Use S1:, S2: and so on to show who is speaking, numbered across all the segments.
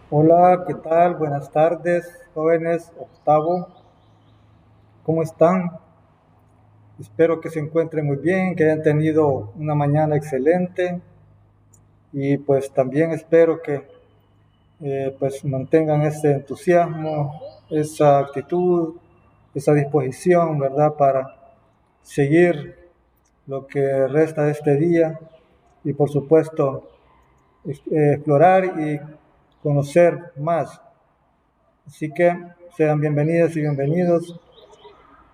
S1: Hola, ¿qué tal? Buenas tardes, jóvenes, octavo. ¿Cómo están? Espero que se encuentren muy bien, que hayan tenido una mañana excelente y pues también espero que pues mantengan ese entusiasmo, esa actitud, esa disposición, ¿verdad? Para seguir lo que resta de este día y por supuesto explorar y conocer más. Así que sean bienvenidas y bienvenidos.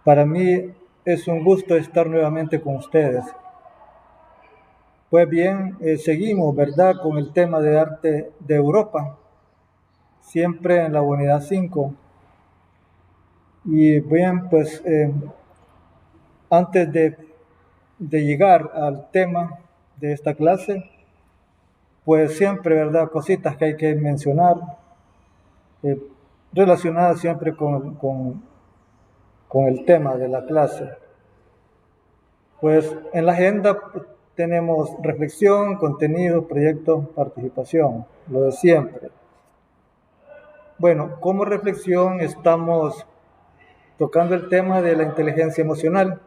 S1: Para mí es un gusto estar nuevamente con ustedes. Pues bien, seguimos, ¿verdad?, con el tema de arte de Europa, siempre en la unidad 5. Y bien, pues antes de llegar al tema de esta clase, pues siempre, ¿verdad?, cositas que hay que mencionar, eh, relacionadas siempre con el tema de la clase. Pues en la agenda tenemos reflexión, contenido, proyecto, participación, lo de siempre. Bueno, como reflexión estamos tocando el tema de la inteligencia emocional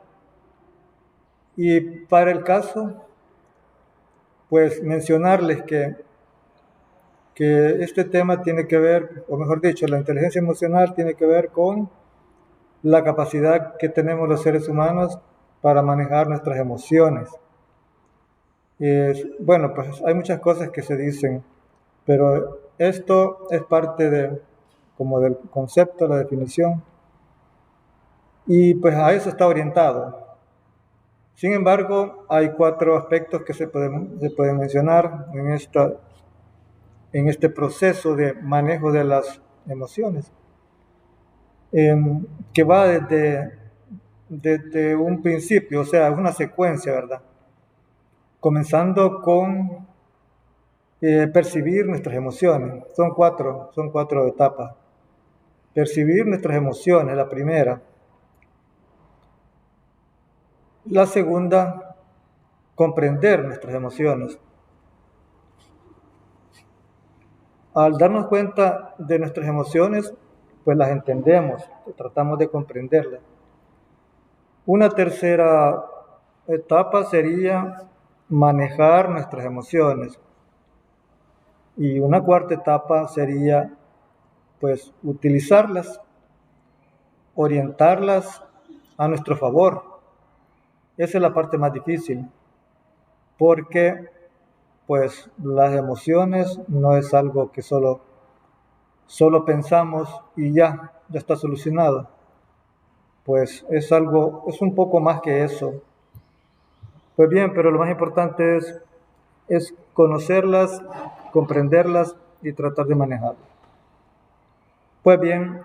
S1: y para el caso, pues mencionarles que este tema tiene que ver, o mejor dicho, la inteligencia emocional tiene que ver con la capacidad que tenemos los seres humanos para manejar nuestras emociones. Bueno, pues hay muchas cosas que se dicen, pero esto es parte como del concepto, la definición, y pues a eso está orientado. Sin embargo, hay cuatro aspectos que se pueden mencionar en este proceso de manejo de las emociones, que va desde un principio, o sea, una secuencia, ¿verdad? Comenzando con percibir nuestras emociones. Son cuatro etapas. Percibir nuestras emociones, la primera. La segunda, comprender nuestras emociones. Al darnos cuenta de nuestras emociones, pues las entendemos, tratamos de comprenderlas. Una tercera etapa sería manejar nuestras emociones. Y una cuarta etapa sería, pues, utilizarlas, orientarlas a nuestro favor. Esa es la parte más difícil, porque pues las emociones no es algo que solo pensamos y ya está solucionado. Pues es un poco más que eso. Pues bien, pero lo más importante es conocerlas, comprenderlas y tratar de manejarlas. Pues bien,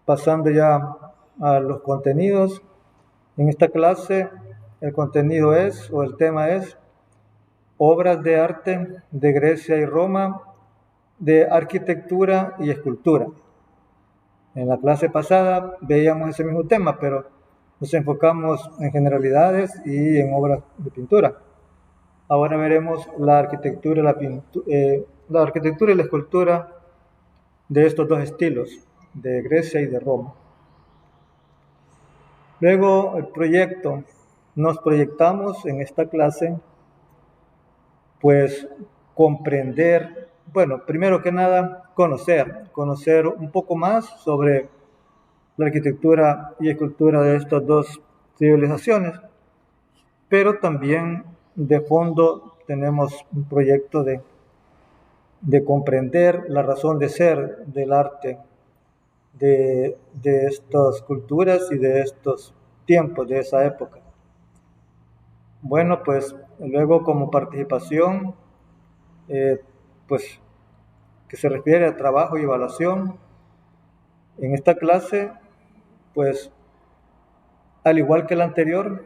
S1: pasando ya a los contenidos, en esta clase el contenido o el tema es obras de arte de Grecia y Roma, de arquitectura y escultura. En la clase pasada veíamos ese mismo tema, pero nos enfocamos en generalidades y en obras de pintura. Ahora veremos la arquitectura y la escultura de estos dos estilos, de Grecia y de Roma. Luego el proyecto. Nos proyectamos en esta clase, pues comprender, bueno, primero que nada, conocer un poco más sobre la arquitectura y escultura de estas dos civilizaciones, pero también de fondo tenemos un proyecto de comprender la razón de ser del arte de estas culturas y de estos tiempos, de esa época. Bueno, pues luego como participación, pues que se refiere a trabajo y evaluación, en esta clase, pues al igual que la anterior,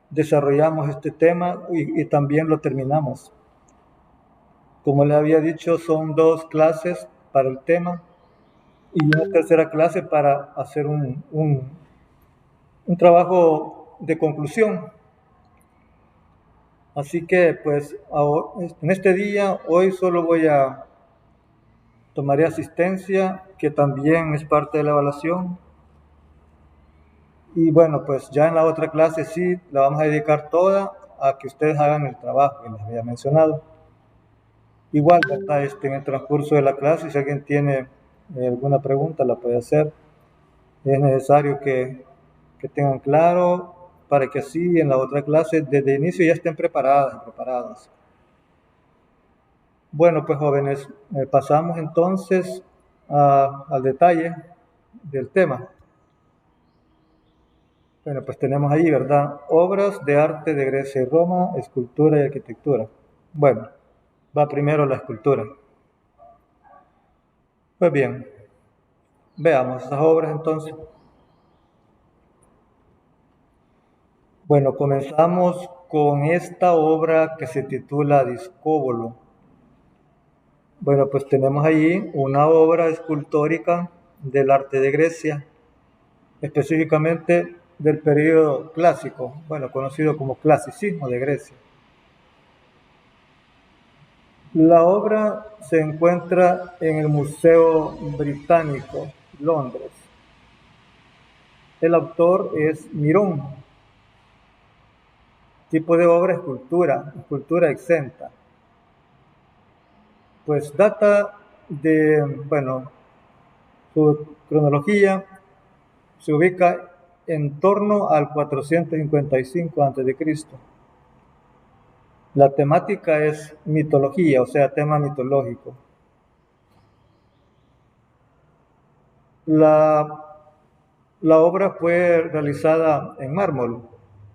S1: desarrollamos este tema y también lo terminamos. Como le había dicho, son dos clases para el tema y una tercera clase para hacer un trabajo de conclusión. Así que pues en este día, hoy solo voy a Tomaré asistencia, que también es parte de la evaluación. Y bueno, pues ya en la otra clase sí la vamos a dedicar toda a que ustedes hagan el trabajo que les había mencionado. Igual, ¿verdad? En el transcurso de la clase, si alguien tiene alguna pregunta, la puede hacer. Es necesario que tengan claro para que así en la otra clase desde el inicio ya estén preparadas. Bueno, pues jóvenes, pasamos entonces al detalle del tema. Bueno, pues tenemos ahí, ¿verdad? Obras de arte de Grecia y Roma, escultura y arquitectura. Bueno, va primero la escultura. Pues bien, veamos esas obras entonces. Bueno, comenzamos con esta obra que se titula Discóbolo. Bueno, pues tenemos allí una obra escultórica del arte de Grecia, específicamente del periodo clásico, bueno, conocido como clasicismo de Grecia. La obra se encuentra en el Museo Británico, Londres. El autor es Mirón. Tipo de obra, escultura exenta. Pues data de, bueno, su cronología se ubica en torno al 455 a.C. La temática es mitología, o sea, tema mitológico. La, la obra fue realizada en mármol,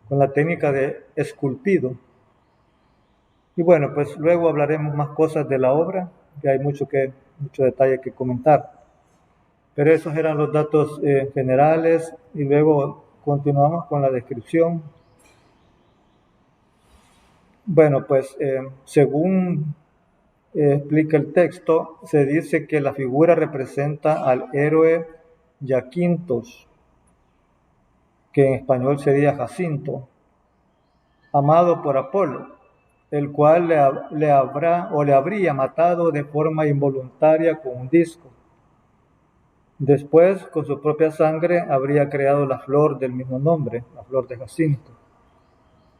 S1: con la técnica de esculpido. Y bueno, pues luego hablaremos más cosas de la obra, que hay mucho detalle que comentar. Pero esos eran los datos generales y luego continuamos con la descripción. Bueno, pues según explica el texto, se dice que la figura representa al héroe Yaquintos, que en español sería Jacinto, amado por Apolo, el cual le habría matado de forma involuntaria con un disco. Después, con su propia sangre, habría creado la flor del mismo nombre, la flor de Jacinto.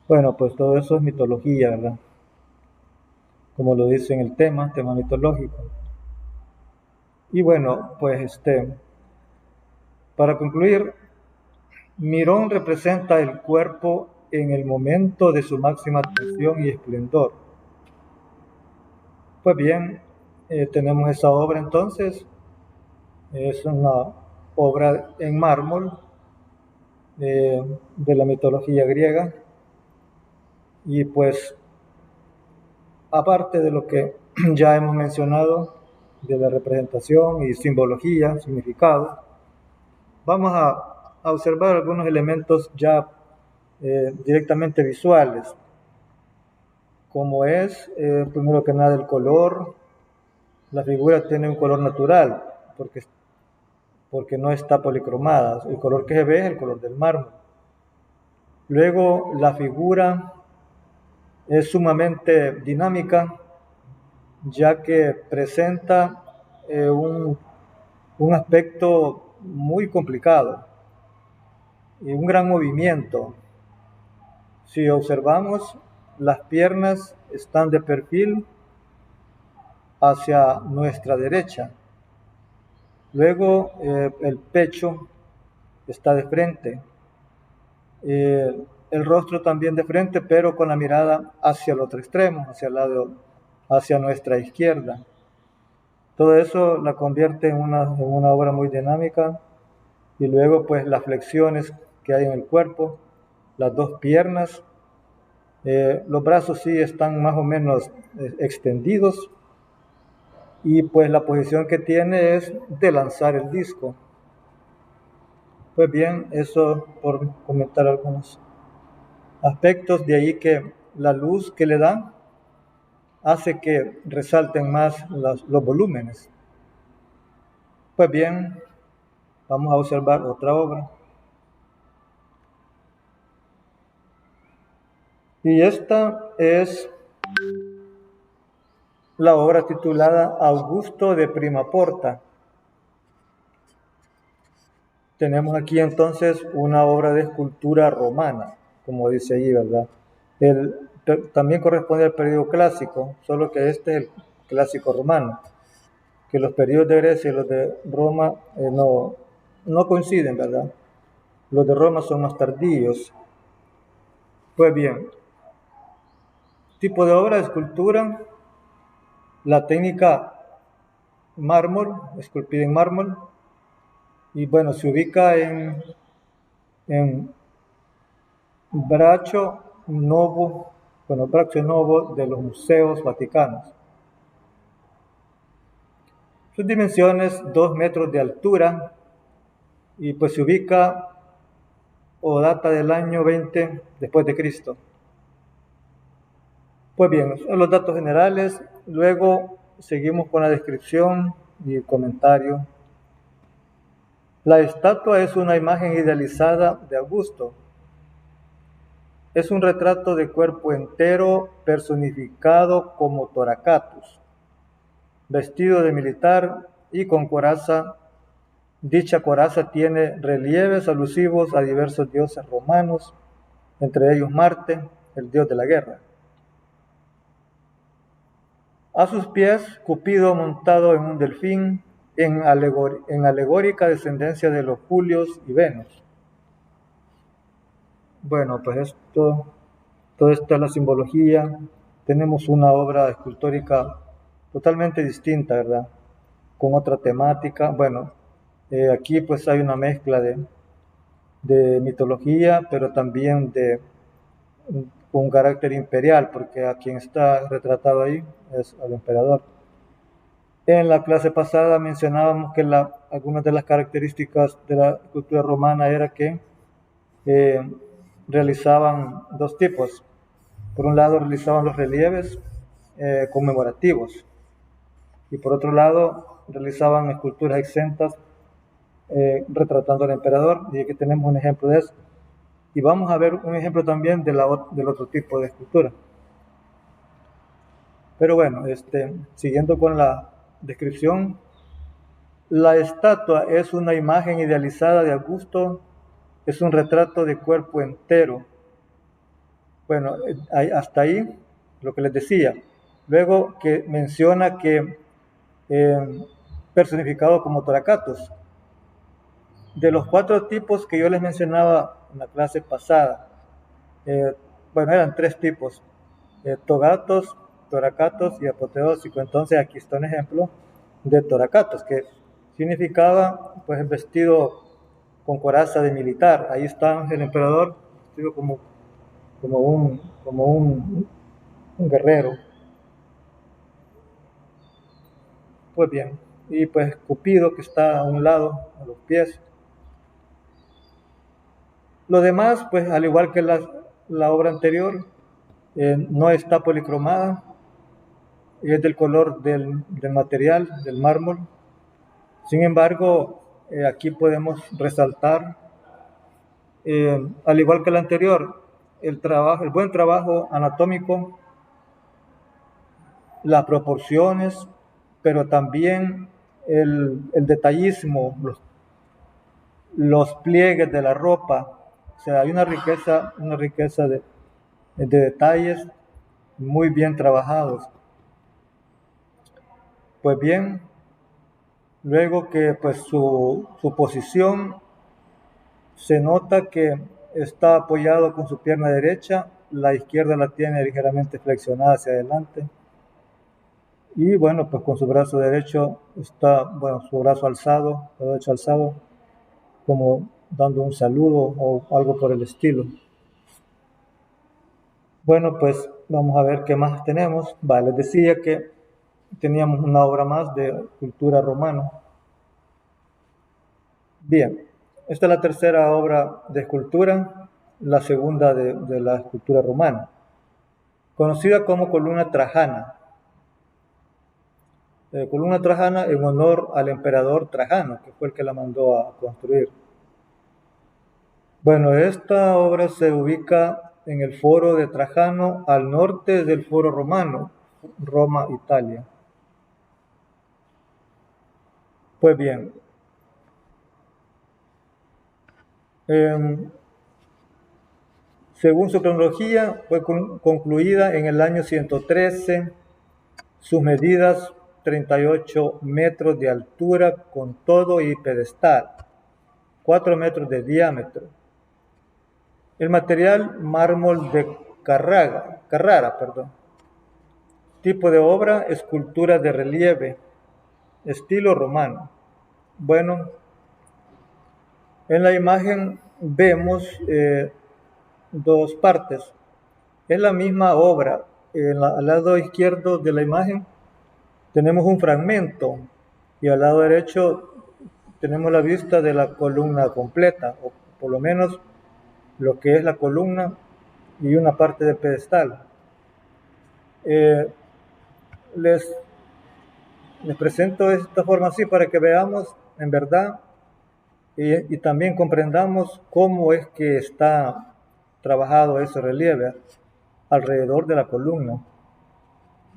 S1: Bueno, pues todo eso es mitología, ¿verdad? Como lo dice en el tema mitológico. Y bueno, pues para concluir, Mirón representa el cuerpo en el momento de su máxima tensión y esplendor. Pues bien, tenemos esa obra entonces, es una obra en mármol de la mitología griega y pues aparte de lo que ya hemos mencionado de la representación y simbología, significado, vamos a observar algunos elementos ya directamente visuales, como es, primero que nada, el color. La figura tiene un color natural, porque no está policromada. El color que se ve es el color del mármol. Luego, la figura es sumamente dinámica, ya que presenta un aspecto muy complicado y un gran movimiento. Si observamos, las piernas están de perfil hacia nuestra derecha. Luego el pecho está de frente. El rostro también de frente, pero con la mirada hacia el otro extremo, hacia nuestra izquierda. Todo eso la convierte en una obra muy dinámica. Y luego pues las flexiones que hay en el cuerpo, las dos piernas, los brazos sí están más o menos extendidos y pues la posición que tiene es de lanzar el disco. Pues bien, eso por comentar algunos aspectos, de ahí que la luz que le dan hace que resalten más los volúmenes. Pues bien, vamos a observar otra obra. Y esta es la obra titulada Augusto de Prima Porta. Tenemos aquí entonces una obra de escultura romana, como dice allí, ¿verdad? También corresponde al periodo clásico, solo que este es el clásico romano, que los periodos de Grecia y los de Roma no coinciden, ¿verdad? Los de Roma son más tardíos. Pues bien, tipo de obra de escultura, la técnica mármol, esculpida en mármol, y bueno, se ubica en Braccio Novo, bueno, Braccio Novo de los Museos Vaticanos. Sus dimensiones, 2 metros de altura, y pues se ubica o data del año 20 después de Cristo. Pues bien, son los datos generales, luego seguimos con la descripción y el comentario. La estatua es una imagen idealizada de Augusto. Es un retrato de cuerpo entero personificado como Toracatus, vestido de militar y con coraza. Dicha coraza tiene relieves alusivos a diversos dioses romanos, entre ellos Marte, el dios de la guerra. A sus pies, Cupido montado en un delfín, en alegórica descendencia de los Julios y Venus. Bueno, pues todo esto es la simbología. Tenemos una obra escultórica totalmente distinta, ¿verdad? Con otra temática. Bueno, aquí pues hay una mezcla de mitología, pero también de un carácter imperial, porque a quien está retratado ahí es al emperador. En la clase pasada mencionábamos que algunas de las características de la cultura romana era que eh, realizaban dos tipos. Por un lado realizaban los relieves conmemorativos y por otro lado realizaban esculturas exentas retratando al emperador, y aquí tenemos un ejemplo de eso. Y vamos a ver un ejemplo también del otro tipo de escultura. Pero bueno, siguiendo con la descripción, la estatua es una imagen idealizada de Augusto, es un retrato de cuerpo entero. Bueno, hasta ahí lo que les decía. Luego que menciona que personificado como Toracatus. De los 4 tipos que yo les mencionaba en la clase pasada, eh, bueno, eran 3 tipos, Togatos, Toracatos y apoteósico. Entonces aquí está un ejemplo de Toracatos, que significaba pues el vestido con coraza de militar. Ahí está el emperador vestido como un guerrero. Pues bien, y pues Cupido que está a un lado, a los pies. Lo demás, pues al igual que la obra anterior, no está policromada, es del color del material, del mármol. Sin embargo, aquí podemos resaltar, al igual que la anterior, el buen trabajo anatómico, las proporciones, pero también el detallismo, los pliegues de la ropa. O sea, hay una riqueza de detalles muy bien trabajados. Pues bien, luego que pues su posición se nota que está apoyado con su pierna derecha, la izquierda la tiene ligeramente flexionada hacia adelante. Y bueno, pues con su brazo derecho está, bueno, su brazo alzado, el derecho alzado, como dando un saludo o algo por el estilo. Bueno, pues vamos a ver qué más tenemos. Vale, les decía que teníamos una obra más de cultura romana. Bien, esta es la tercera obra de escultura, la segunda de la escultura romana, conocida como columna trajana. Columna trajana en honor al emperador Trajano, que fue el que la mandó a construir. Bueno, esta obra se ubica en el foro de Trajano al norte del foro romano. Roma, Italia. Pues bien, según su cronología, fue concluida en el año 113, sus medidas 38 metros de altura con todo y pedestal, 4 metros de diámetro. El material, mármol de Carrara. Tipo de obra, escultura de relieve, estilo romano. Bueno, en la imagen vemos dos partes. Es la misma obra. Al lado izquierdo de la imagen tenemos un fragmento y al lado derecho tenemos la vista de la columna completa, o por lo menos lo que es la columna y una parte del pedestal. Les presento de esta forma así para que veamos en verdad y también comprendamos cómo es que está trabajado ese relieve alrededor de la columna.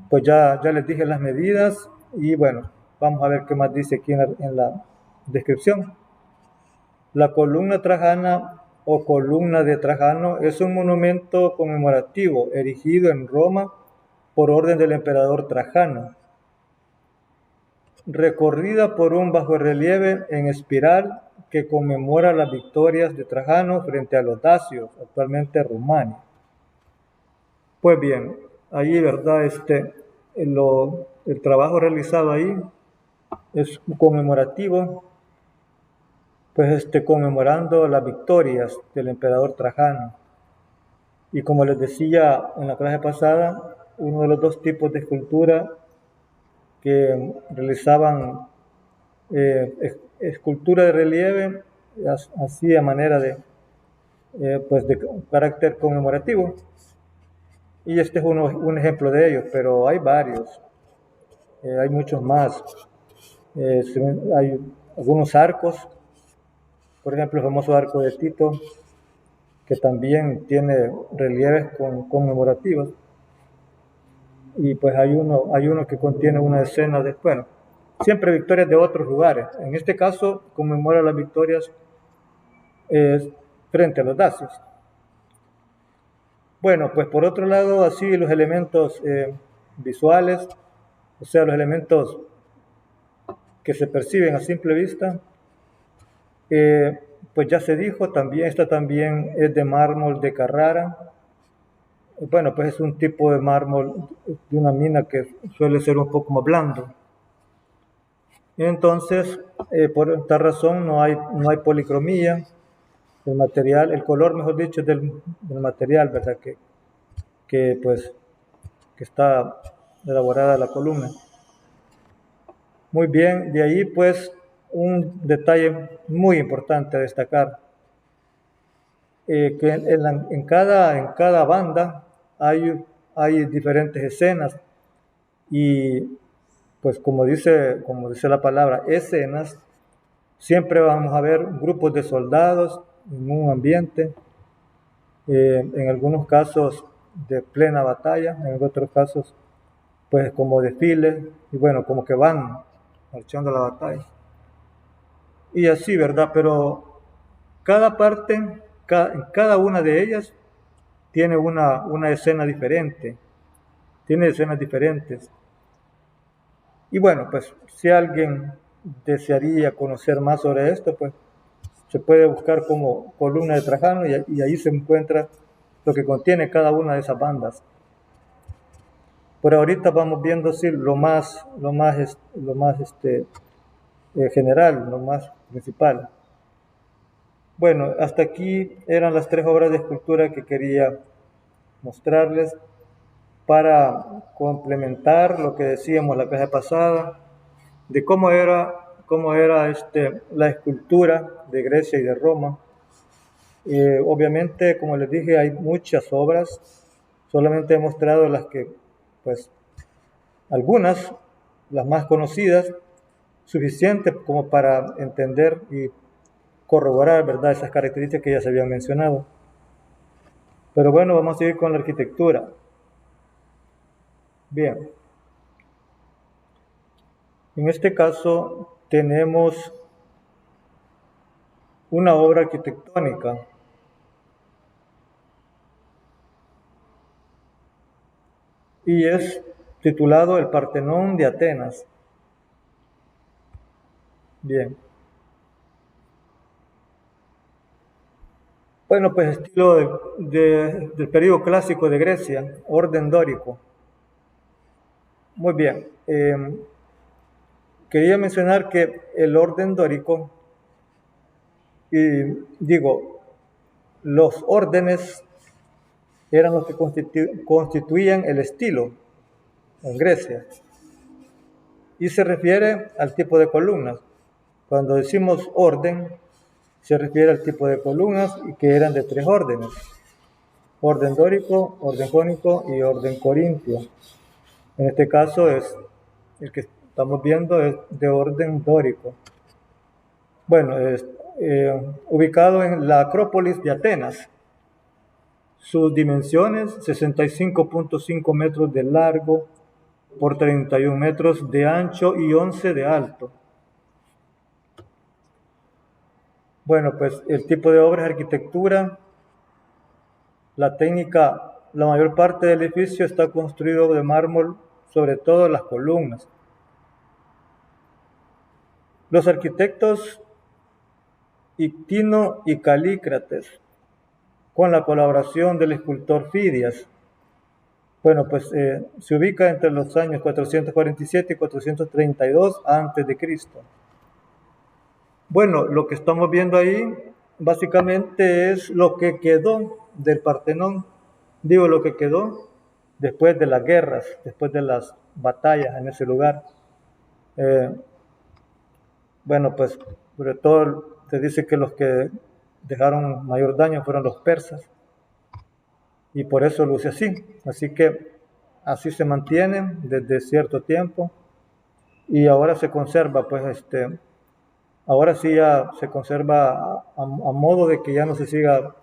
S1: Pues ya les dije las medidas y bueno, vamos a ver qué más dice aquí en la descripción. La columna trajana o columna de Trajano es un monumento conmemorativo erigido en Roma por orden del emperador Trajano, recorrida por un bajorrelieve en espiral que conmemora las victorias de Trajano frente a los dacios, actualmente Rumania. Pues bien, ahí, ¿verdad? El trabajo realizado ahí es conmemorativo, pues conmemorando las victorias del emperador Trajano. Y como les decía en la clase pasada, uno de los dos tipos de escultura que realizaban escultura de relieve, así a manera de carácter conmemorativo. Y este es un ejemplo de ellos, pero hay varios, hay muchos más. Hay algunos arcos, por ejemplo el famoso arco de Tito, que también tiene relieves conmemorativos. Y pues hay uno que contiene una escena de, bueno, siempre victorias de otros lugares. En este caso conmemora las victorias frente a los dacios. Bueno, pues por otro lado, así los elementos visuales, o sea, los elementos que se perciben a simple vista, pues ya se dijo, también esta también es de mármol de Carrara. Bueno, pues es un tipo de mármol de una mina que suele ser un poco más blando. Entonces, por esta razón no hay policromía. El material, el color, mejor dicho, del material, ¿verdad? Que está elaborada la columna. Muy bien, de ahí pues un detalle muy importante a destacar, que en cada banda hay diferentes escenas y pues como dice la palabra escenas, siempre vamos a ver grupos de soldados en un ambiente, en algunos casos de plena batalla, en otros casos pues como desfiles y bueno, como que van marchando la batalla. Y así, ¿verdad? Pero cada parte, cada una de ellas tiene una escena diferente, tiene escenas diferentes. Y bueno, pues si alguien desearía conocer más sobre esto, pues se puede buscar como columna de Trajano y ahí se encuentra lo que contiene cada una de esas bandas. Por ahorita vamos viendo sí, lo más general, lo más principal. Bueno, hasta aquí eran las 3 obras de escultura que quería mostrarles para complementar lo que decíamos la clase pasada de cómo era la escultura de Grecia y de Roma. Obviamente, como les dije, hay muchas obras, solamente he mostrado las que, pues, algunas, las más conocidas, suficiente como para entender y corroborar, ¿verdad?, esas características que ya se habían mencionado. Pero bueno, vamos a seguir con la arquitectura. Bien. En este caso tenemos una obra arquitectónica y es titulado El Partenón de Atenas. Bien. Bueno, pues estilo del periodo clásico de Grecia, orden dórico. Muy bien. Quería mencionar que el orden dórico, y digo, los órdenes eran los que constituían el estilo en Grecia. Y se refiere al tipo de columnas. Cuando decimos orden, se refiere al tipo de columnas que eran de 3 órdenes: orden dórico, orden jónico y orden corintio. En este caso es el que estamos viendo es de orden dórico. Bueno, es ubicado en la Acrópolis de Atenas. Sus dimensiones: 65.5 metros de largo por 31 metros de ancho y 11 de alto. Bueno, pues el tipo de obra es arquitectura. La técnica, la mayor parte del edificio está construido de mármol, sobre todo las columnas. Los arquitectos Ictino y Calícrates, con la colaboración del escultor Fidias, bueno, pues se ubica entre los años 447 y 432 a.C. Bueno, lo que estamos viendo ahí básicamente es lo que quedó del Partenón. Digo, lo que quedó después de las guerras, después de las batallas en ese lugar. Bueno, pues sobre todo se dice que los que dejaron mayor daño fueron los persas, y por eso luce así. Así que así se mantiene desde cierto tiempo, y ahora se conserva, pues ahora sí ya se conserva a modo de que ya no se siga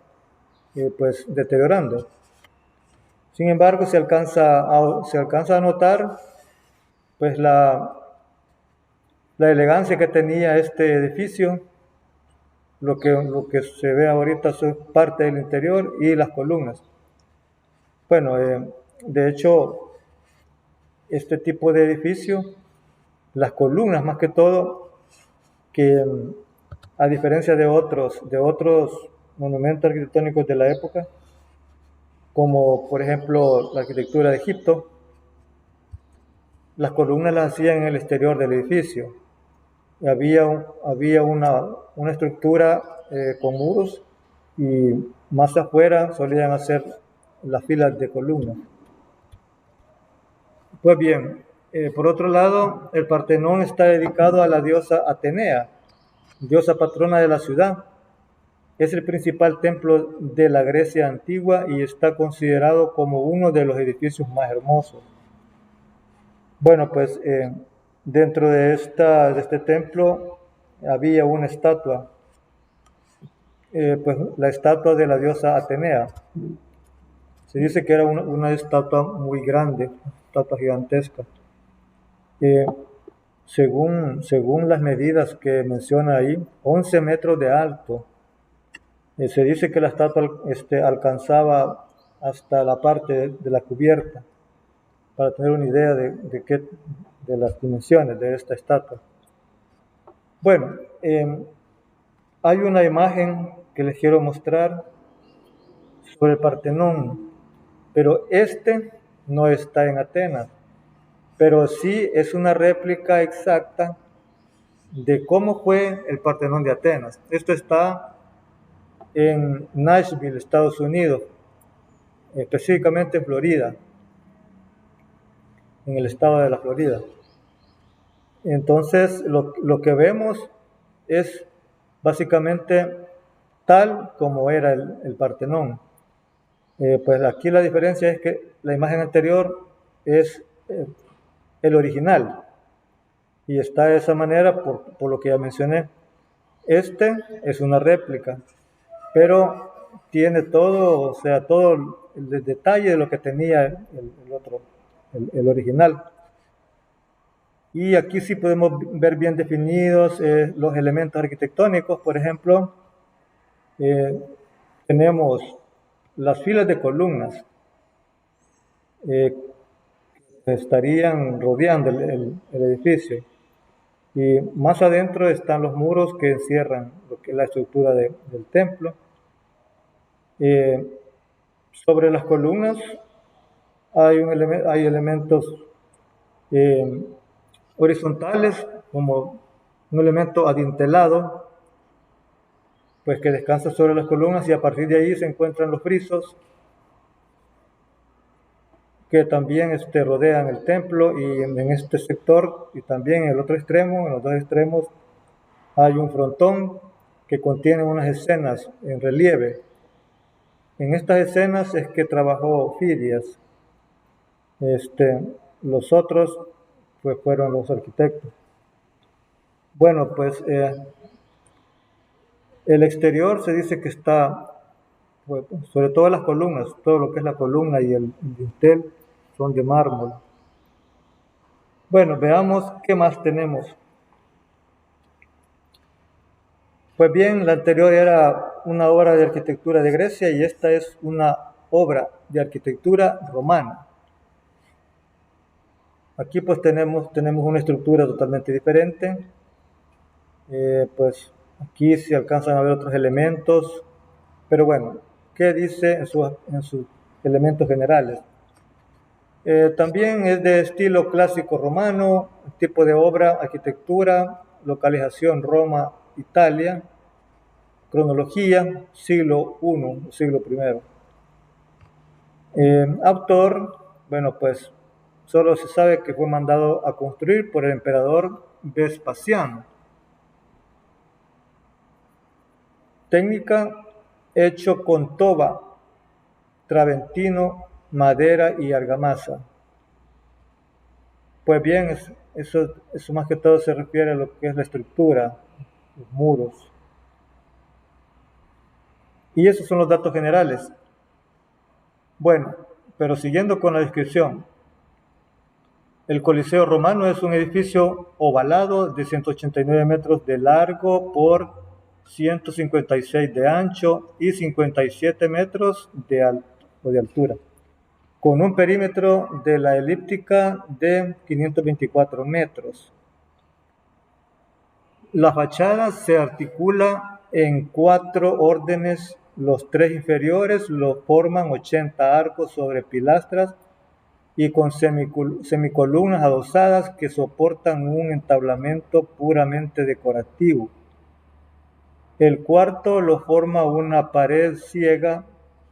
S1: pues deteriorando. Sin embargo, se alcanza a notar pues la elegancia que tenía este edificio. Lo que se ve ahorita es parte del interior y las columnas. Bueno, de hecho, este tipo de edificio, las columnas más que todo, que a diferencia de otros monumentos arquitectónicos de la época, como por ejemplo la arquitectura de Egipto, las columnas las hacían en el exterior del edificio. Había una estructura con muros, y más afuera solían hacer las filas de columnas. Pues bien, por otro lado, el Partenón está dedicado a la diosa Atenea, diosa patrona de la ciudad. Es el principal templo de la Grecia antigua y está considerado como uno de los edificios más hermosos. Bueno, pues dentro de este templo había una estatua, pues la estatua de la diosa Atenea. Se dice que era una estatua muy grande, estatua gigantesca. Según las medidas que menciona ahí, 11 metros de alto. Se dice que la estatua alcanzaba hasta la parte de la cubierta, para tener una idea de las dimensiones de esta estatua. Bueno, hay una imagen que les quiero mostrar sobre el Partenón, pero no está en Atenas, pero sí es una réplica exacta de cómo fue el Partenón de Atenas. Esto está en Nashville, Estados Unidos, específicamente en Florida, en el estado de la Florida. Entonces, lo que vemos es básicamente tal como era el Partenón. Pues aquí la diferencia es que la imagen anterior es el original, y está de esa manera por lo que ya mencioné. Este es una réplica, pero tiene todo, o sea, todo el detalle de lo que tenía el original. Y aquí sí podemos ver bien definidos los elementos arquitectónicos. Por ejemplo, eh, tenemos las filas de columnas eh, que estarían rodeando el edificio. Y más adentro están los muros que encierran lo que es la estructura del templo. Eh, Sobre las columnas hay elementos eh, horizontales, como un elemento adintelado, pues que descansa sobre las columnas, y a partir de ahí se encuentran los frisos que también rodean el templo, y en este sector y también en el otro extremo, en los dos extremos, hay un frontón que contiene unas escenas en relieve. En estas escenas es que trabajó Fidias. Los otros pues fueron los arquitectos. Bueno, pues el exterior se dice que está, pues, sobre todo las columnas, todo lo que es la columna y el dintel son de mármol. Bueno, veamos qué más tenemos. Pues bien, la anterior era una obra de arquitectura de Grecia y esta es una obra de arquitectura romana. Aquí pues tenemos una estructura totalmente diferente. Pues aquí se alcanzan a ver otros elementos, pero bueno, ¿qué dice en sus elementos generales? También es de estilo clásico romano, tipo de obra, arquitectura, localización Roma, Italia, cronología, siglo I, siglo I. Autor, bueno, pues solo se sabe que fue mandado a construir por el emperador Vespasiano. Técnica, hecho con toba, traventino, madera y argamasa. Pues bien, eso más que todo se refiere a lo que es la estructura, los muros. Y esos son los datos generales. Bueno, pero siguiendo con la descripción, el Coliseo Romano es un edificio ovalado de 189 metros de largo por 156 de ancho y 57 metros de altura, con un perímetro de la elíptica de 524 metros. La fachada se articula en 4 órdenes, los 3 inferiores lo forman 80 arcos sobre pilastras y con semicolumnas adosadas que soportan un entablamento puramente decorativo. El cuarto lo forma una pared ciega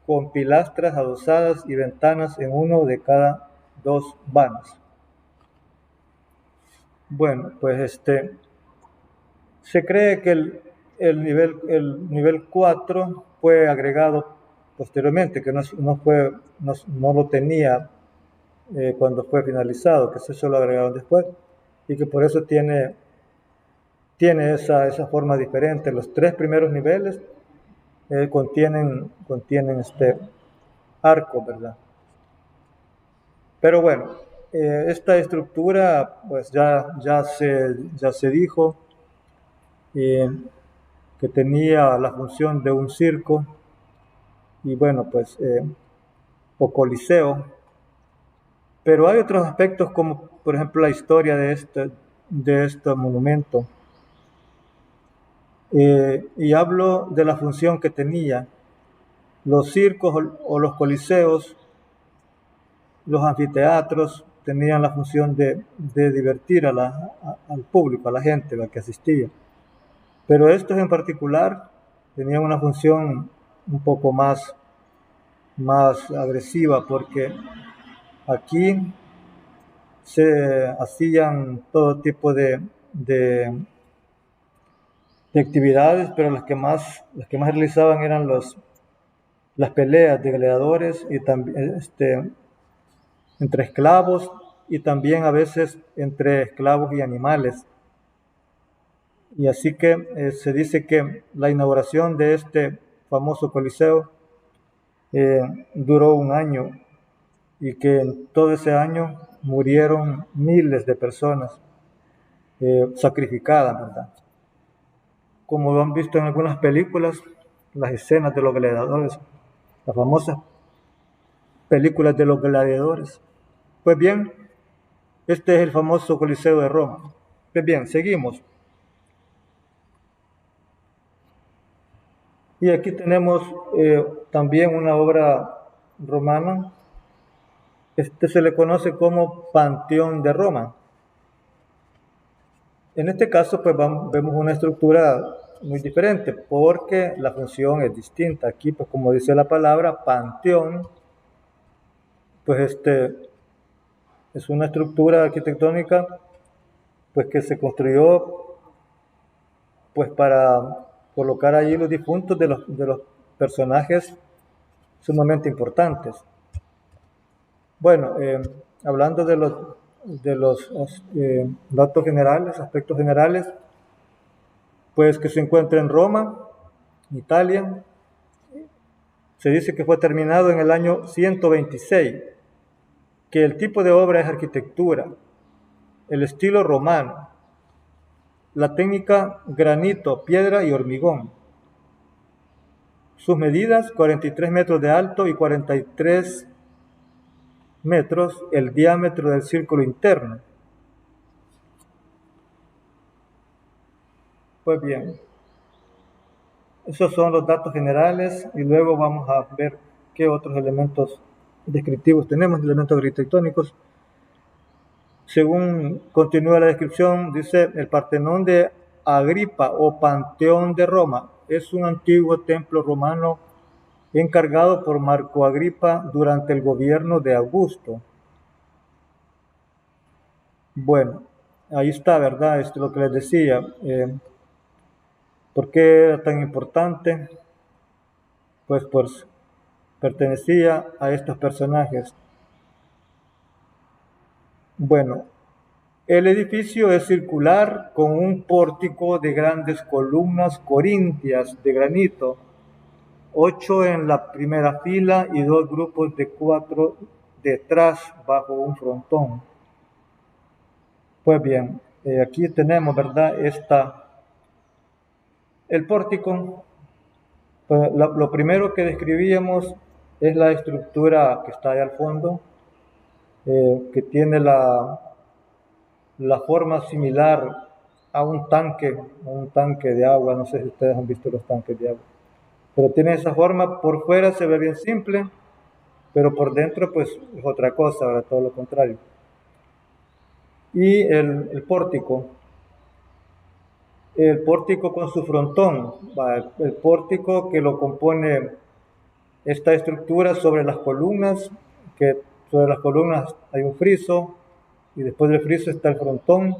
S1: con pilastras adosadas y ventanas en uno de cada 2 vanos. Bueno, pues se cree que el nivel 4 fue agregado posteriormente, que no lo tenía cuando fue finalizado, que eso lo agregaron después, y que por eso tiene esa forma diferente. Los 3 primeros niveles contienen arco, ¿verdad? Pero bueno, esta estructura pues ya se dijo eh, que tenía la función de un circo, y bueno, pues o coliseo. Pero hay otros aspectos, como por ejemplo la historia de este monumento. Y hablo de la función que tenía. Los circos o los coliseos, los anfiteatros, tenían la función de divertir al público, a la gente, a la que asistía. Pero estos en particular tenían una función un poco más agresiva, porque aquí se hacían todo tipo de actividades, pero las que más realizaban eran las peleas de gladiadores, y también entre esclavos, y también a veces entre esclavos y animales. Y así que se dice que la inauguración de este famoso coliseo duró un año, y que en todo ese año murieron miles de personas. sacrificada, ¿verdad? Como lo han visto en algunas películas, las escenas de los gladiadores, las famosas películas de los gladiadores. Pues bien, este es el famoso Coliseo de Roma. Pues bien, seguimos. Y aquí tenemos también una obra romana. Este se le conoce como Panteón de Roma. En este caso, pues vemos una estructura muy diferente porque la función es distinta. Aquí, pues como dice la palabra, panteón, pues es una estructura arquitectónica pues que se construyó pues para colocar allí los difuntos de los personajes sumamente importantes. Bueno, hablando de los datos generales, aspectos generales, pues que se encuentra en Roma, Italia. Se dice que fue terminado en el año 126, que el tipo de obra es arquitectura, el estilo romano, la técnica granito, piedra y hormigón. Sus medidas, 43 metros de alto y 43 metros el diámetro del círculo interno. Pues bien, esos son los datos generales y luego vamos a ver qué otros elementos descriptivos tenemos, elementos arquitectónicos. Según continúa la descripción, dice el Partenón de Agripa o Panteón de Roma es un antiguo templo romano encargado por Marco Agripa durante el gobierno de Augusto. Bueno, ahí está, ¿verdad? Esto es lo que les decía. ¿Por qué era tan importante? Pues pertenecía a estos personajes. Bueno, el edificio es circular con un pórtico de grandes columnas corintias de granito, 8 en la primera fila y 2 grupos de 4 detrás bajo un frontón. Pues bien, aquí tenemos, ¿verdad? El pórtico. Pues lo primero que describíamos es la estructura que está ahí al fondo, que tiene la forma similar a un tanque de agua. No sé si ustedes han visto los tanques de agua, pero tiene esa forma. Por fuera se ve bien simple, pero por dentro pues es otra cosa, ¿verdad? Todo lo contrario. Y el pórtico con su frontón, el pórtico que lo compone esta estructura sobre las columnas, que sobre las columnas hay un friso y después del friso está el frontón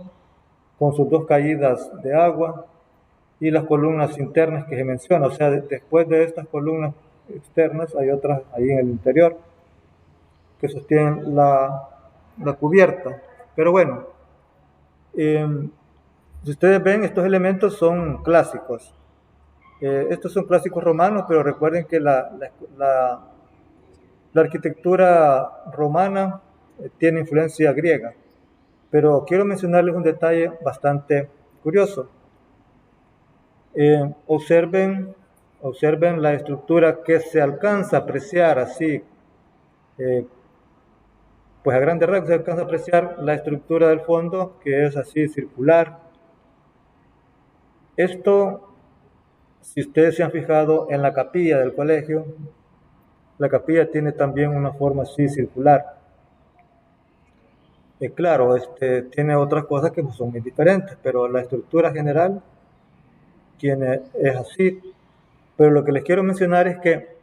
S1: con sus 2 caídas de agua y las columnas internas que se menciona. O sea, después de estas columnas externas hay otras ahí en el interior que sostienen la cubierta. Pero bueno, si ustedes ven, estos elementos son clásicos. Estos son clásicos romanos, pero recuerden que la arquitectura romana tiene influencia griega. Pero quiero mencionarles un detalle bastante curioso. Observen la estructura que se alcanza a apreciar así, pues a grandes rasgos se alcanza a apreciar la estructura del fondo, que es así circular. Esto, si ustedes se han fijado en la capilla del colegio, la capilla tiene también una forma así circular. Claro, tiene otras cosas que son muy diferentes, pero la estructura general es así. Pero lo que les quiero mencionar es que,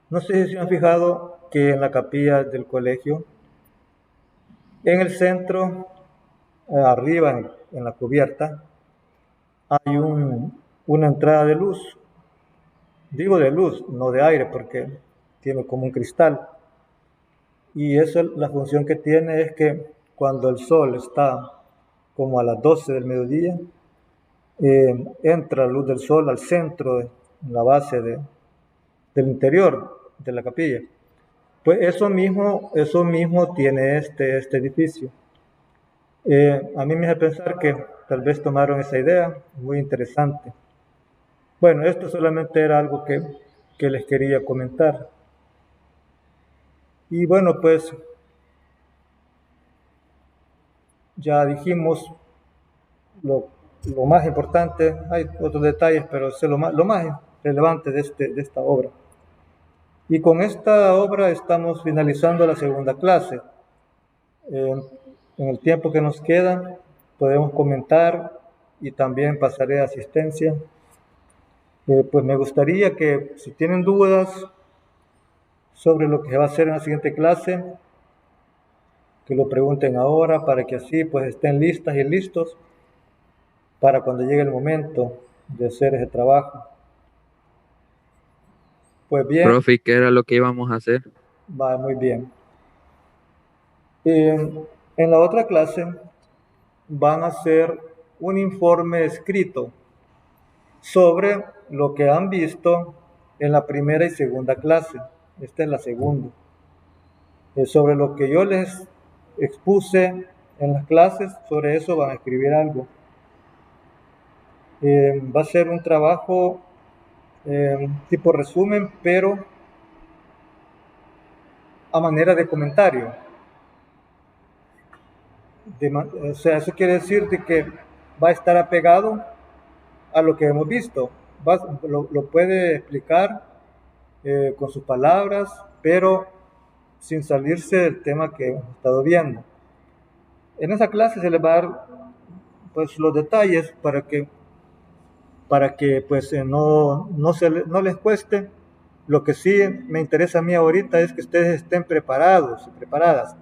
S1: no sé si se han fijado que en la capilla del colegio, en el centro, arriba en la cubierta, hay una entrada de luz. Digo de luz, no de aire, porque tiene como un cristal. Y eso, la función que tiene es que cuando el sol está como a las 12 del mediodía, entra la luz del sol al centro, en la base del interior de la capilla. Pues eso mismo tiene este edificio. A mí me hace pensar que tal vez tomaron esa idea, muy interesante. Bueno, esto solamente era algo que les quería comentar. Y bueno, pues ya dijimos lo, lo más importante, hay otros detalles, pero es lo más relevante de esta obra. Y con esta obra estamos finalizando la segunda clase. Eh, en el tiempo que nos queda podemos comentar y también pasaré asistencia. Pues me gustaría que si tienen dudas sobre lo que se va a hacer en la siguiente clase, que lo pregunten ahora para que así pues estén listas y listos para cuando llegue el momento de hacer ese trabajo. Pues bien,
S2: Profe, ¿qué era lo que íbamos a hacer?
S1: va muy bien. En la otra clase van a hacer un informe escrito sobre lo que han visto en la primera y segunda clase. Esta es la segunda. Sobre lo que yo les expuse en las clases, sobre eso van a escribir algo. Va a ser un trabajo tipo resumen, pero a manera de comentario. O sea, eso quiere decir de que va a estar apegado a lo que hemos visto. Lo puede explicar con sus palabras, pero sin salirse del tema que hemos estado viendo. En esa clase se les va a dar pues los detalles para que pues no les cueste. Lo que sí me interesa a mí ahorita es que ustedes estén preparados y preparadas.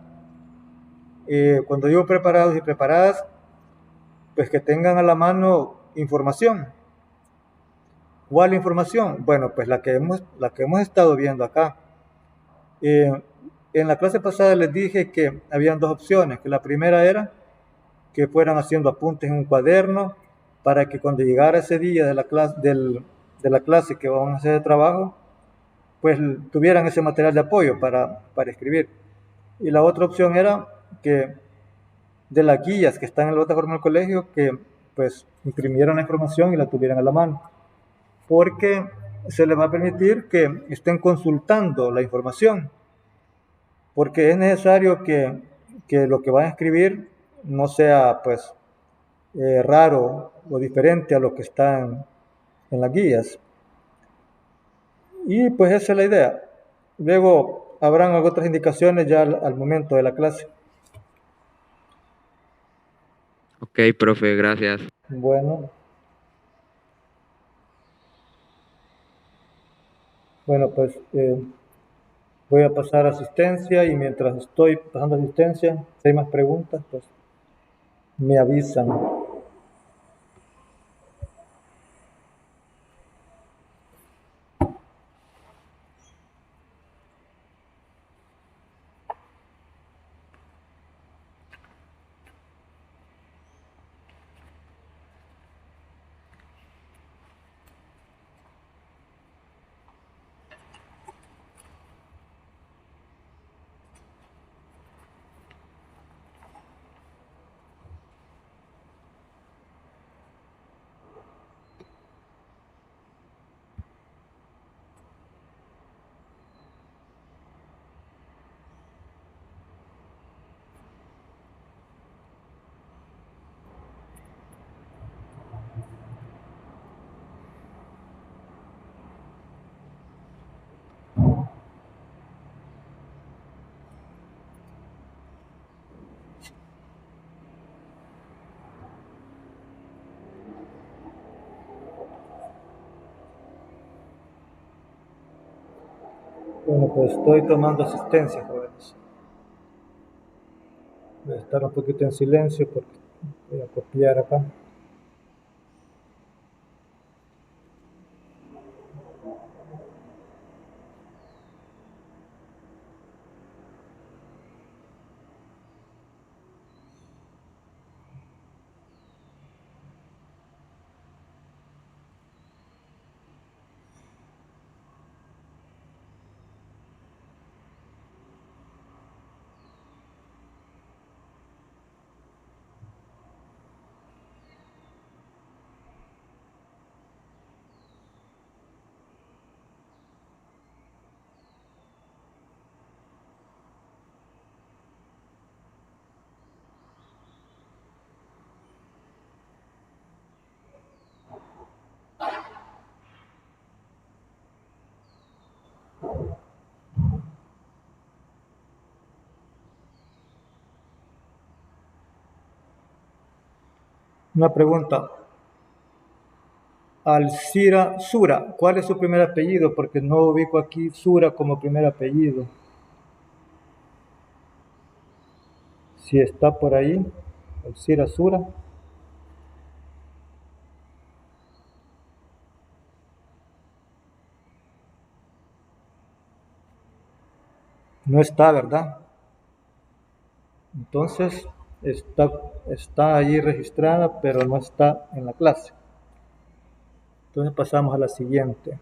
S1: Cuando digo preparados y preparadas, pues que tengan a la mano información. ¿Cuál información? Bueno, pues la que hemos estado viendo acá. Eh, en la clase pasada les dije que habían dos opciones, que la primera era que fueran haciendo apuntes en un cuaderno para que cuando llegara ese día de la clase que vamos a hacer de trabajo, pues tuvieran ese material de apoyo para escribir. Y la otra opción era que de las guías que están en la plataforma del colegio, que pues imprimieran la información y la tuvieran a la mano, porque se les va a permitir que estén consultando la información, porque es necesario que lo que van a escribir no sea pues raro o diferente a lo que está en las guías. Y pues esa es la idea. Luego habrán otras indicaciones ya al momento de la clase.
S2: Ok, profe, gracias.
S1: Bueno, bueno, pues voy a pasar asistencia y mientras estoy pasando asistencia, si hay más preguntas, pues me avisan. Bueno, pues estoy tomando asistencia, jóvenes. Voy a estar un poquito en silencio porque voy a copiar acá. Una pregunta. Alcira Sura, ¿cuál es su primer apellido? Porque no ubico aquí Sura como primer apellido. Si está por ahí, Alcira Sura. No está, ¿verdad? Entonces, está ahí registrada, pero no está en la clase. Entonces pasamos a la siguiente.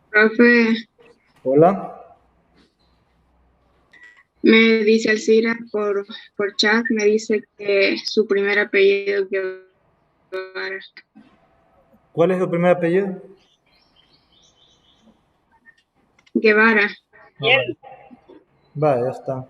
S3: Profe,
S1: Hola.
S3: me dice Alcira por chat, me dice que su primer apellido es Guevara.
S1: ¿Cuál es su primer apellido?
S3: Guevara.
S1: Vale. Va, ya está.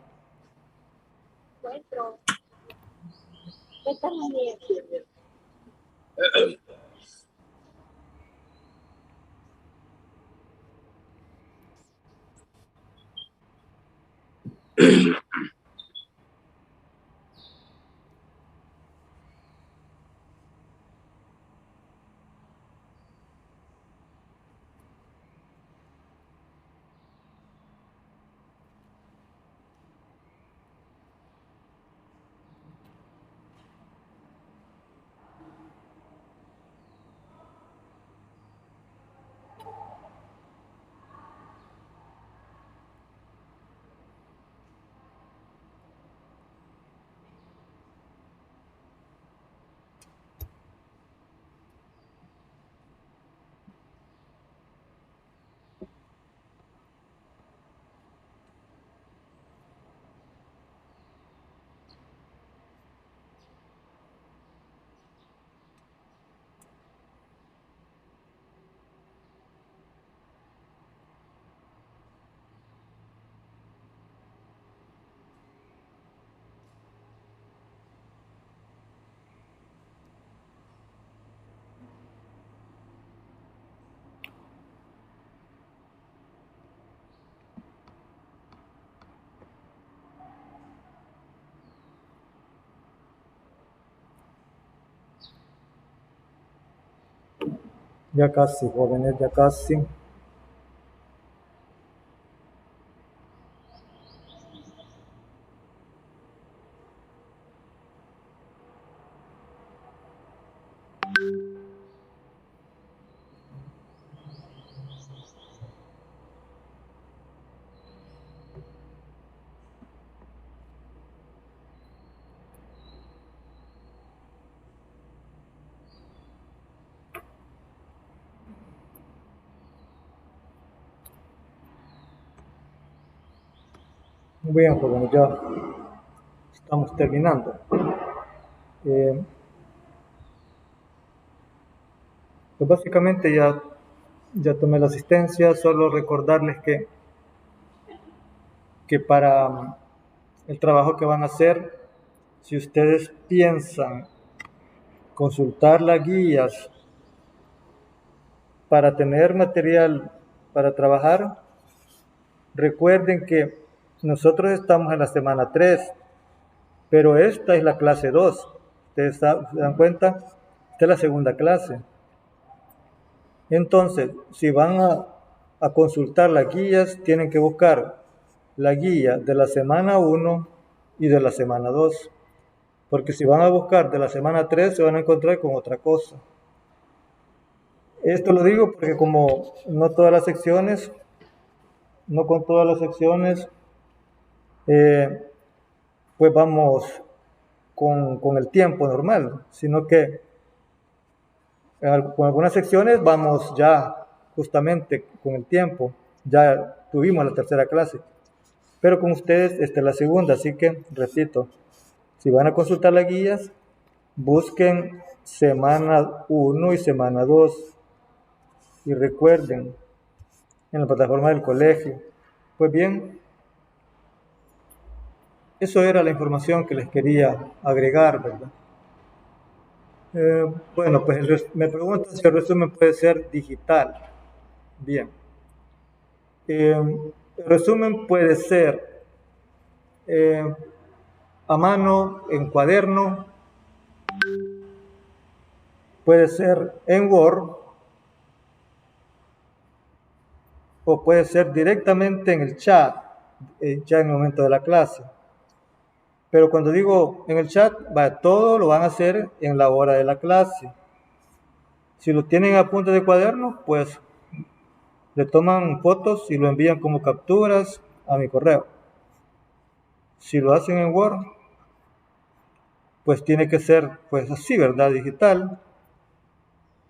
S1: Ya casi, jóvenes, ya casi. Muy bien, jóvenes, ya estamos terminando. Eh, pues básicamente ya tomé la asistencia, solo recordarles que para el trabajo que van a hacer, si ustedes piensan consultar las guías para tener material para trabajar, recuerden que nosotros estamos en la semana 3, pero esta es la clase 2. Ustedes se dan cuenta, esta es la segunda clase. Entonces, si van a consultar las guías, tienen que buscar la guía de la semana 1 y de la semana 2, porque si van a buscar de la semana 3 se van a encontrar con otra cosa. Esto lo digo porque como no todas las secciones, no con todas las secciones, pues vamos con el tiempo normal, sino que con algunas secciones vamos ya justamente con el tiempo, ya tuvimos la tercera clase, pero con ustedes esta es la segunda, así que repito, si van a consultar las guías, busquen semana 1 y semana 2 y recuerden en la plataforma del colegio. Pues bien, eso era la información que les quería agregar, ¿verdad? Bueno, pues me preguntan si el resumen puede ser digital. Bien. El resumen puede ser a mano, en cuaderno, puede ser en Word o puede ser directamente en el chat, ya en el momento de la clase. Pero cuando digo en el chat, todo lo van a hacer en la hora de la clase. Si lo tienen a punta de cuaderno, pues le toman fotos y lo envían como capturas a mi correo. Si lo hacen en Word, pues tiene que ser pues así, ¿verdad? Digital.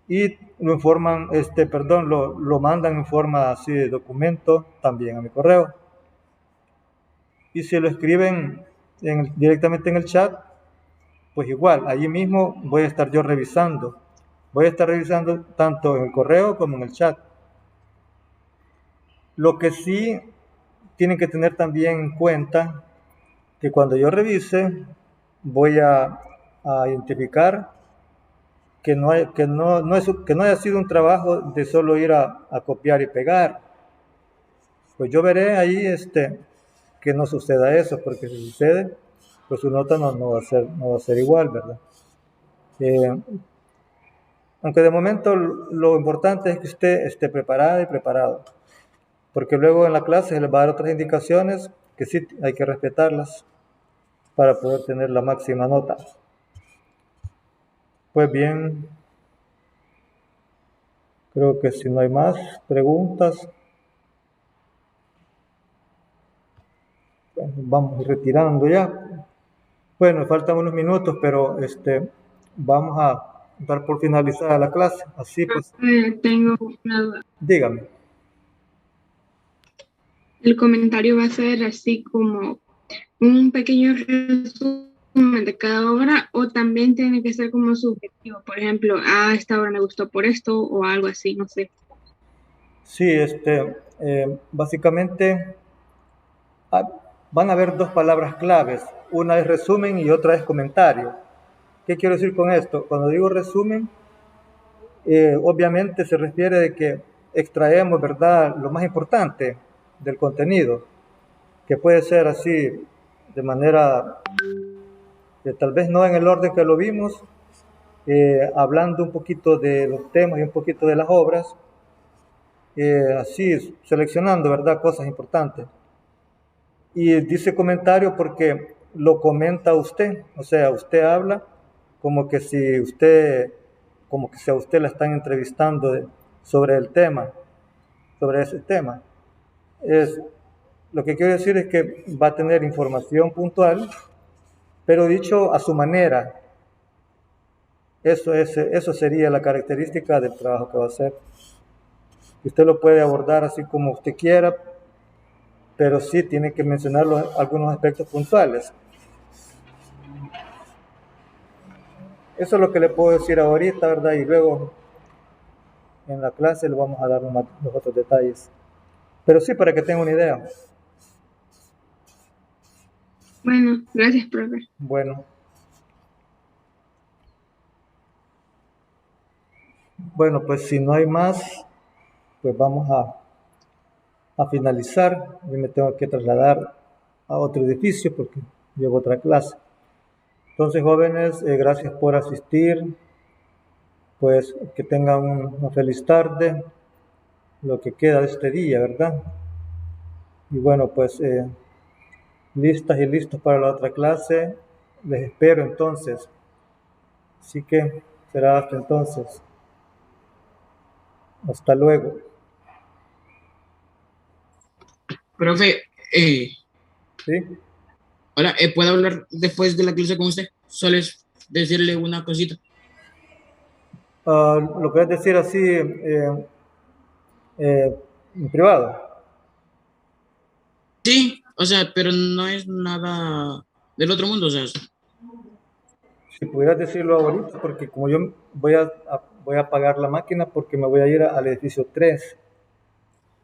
S1: Y lo informan, lo mandan en forma así de documento también a mi correo. Y si lo escriben directamente en el chat, pues igual, allí mismo voy a estar yo revisando. Voy a estar revisando tanto en el correo como en el chat. Lo que sí tienen que tener también en cuenta que cuando yo revise, voy a identificar que no haya sido un trabajo de solo ir a copiar y pegar. Pues yo veré ahí que no suceda eso, porque si sucede, pues su nota no va a ser igual, ¿verdad? Aunque de momento lo importante es que usted esté preparada y preparado, porque luego en la clase se les va a dar otras indicaciones que sí hay que respetarlas para poder tener la máxima nota. Pues bien, creo que si no hay más preguntas, vamos retirando ya. Bueno, faltan unos minutos, pero vamos a dar por finalizada la clase. Así pues.
S3: Tengo una duda.
S1: Dígame.
S3: El comentario va a ser así como un pequeño resumen de cada obra o también tiene que ser como subjetivo. Por ejemplo, esta obra me gustó por esto o algo así, no sé.
S1: Sí, básicamente van a haber dos palabras claves. Una es resumen y otra es comentario. ¿Qué quiero decir con esto? Cuando digo resumen, obviamente se refiere de que extraemos, ¿verdad?, lo más importante del contenido, que puede ser así, de manera, tal vez no en el orden que lo vimos, hablando un poquito de los temas y un poquito de las obras, así seleccionando, ¿verdad?, cosas importantes. Y dice comentario porque lo comenta usted, o sea, usted habla como que si a usted la están entrevistando sobre el tema, sobre ese tema. Lo que quiero decir es que va a tener información puntual, pero dicho a su manera. Eso sería la característica del trabajo que va a hacer. Usted lo puede abordar así como usted quiera, pero sí tiene que mencionar algunos aspectos puntuales. Eso es lo que le puedo decir ahorita, ¿verdad? Y luego en la clase le vamos a dar los otros detalles. Pero sí, para que tenga una idea.
S3: Bueno, gracias, profe.
S1: Bueno. Bueno, pues si no hay más, pues vamos a finalizar. Yo me tengo que trasladar a otro edificio porque llevo otra clase. Entonces, jóvenes, gracias por asistir. pues que tengan una feliz tarde, lo que queda de este día, ¿verdad? Y bueno, pues listas y listos para la otra clase. Les espero entonces. Así que será hasta entonces. Hasta luego.
S4: Profe,
S1: ¿Sí?
S4: hola, ¿puedo hablar después de la clase con usted? Solo es decirle una cosita.
S1: Lo puedes decir así en privado.
S4: Sí, o sea, pero no es nada del otro mundo, o sea.
S1: Si pudieras decirlo ahorita, porque como yo voy a apagar la máquina porque me voy a ir al edificio 3.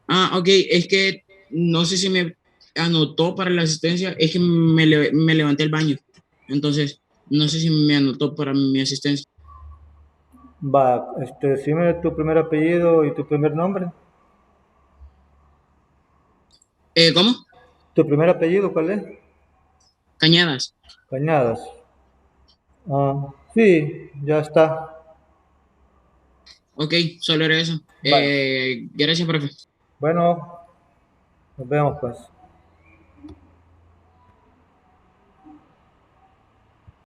S4: Ah, ok, es que no sé si me anotó para la asistencia, es que me levanté al baño, entonces no sé si me anotó para mi asistencia.
S1: Va, decime tu primer apellido y tu primer nombre.
S4: ¿Cómo?
S1: ¿Tu primer apellido cuál es?
S4: Cañadas.
S1: Cañadas. Sí, ya está.
S4: Ok, solo era eso.
S1: Vale.
S4: Gracias, profe.
S1: Bueno, nos vemos pues.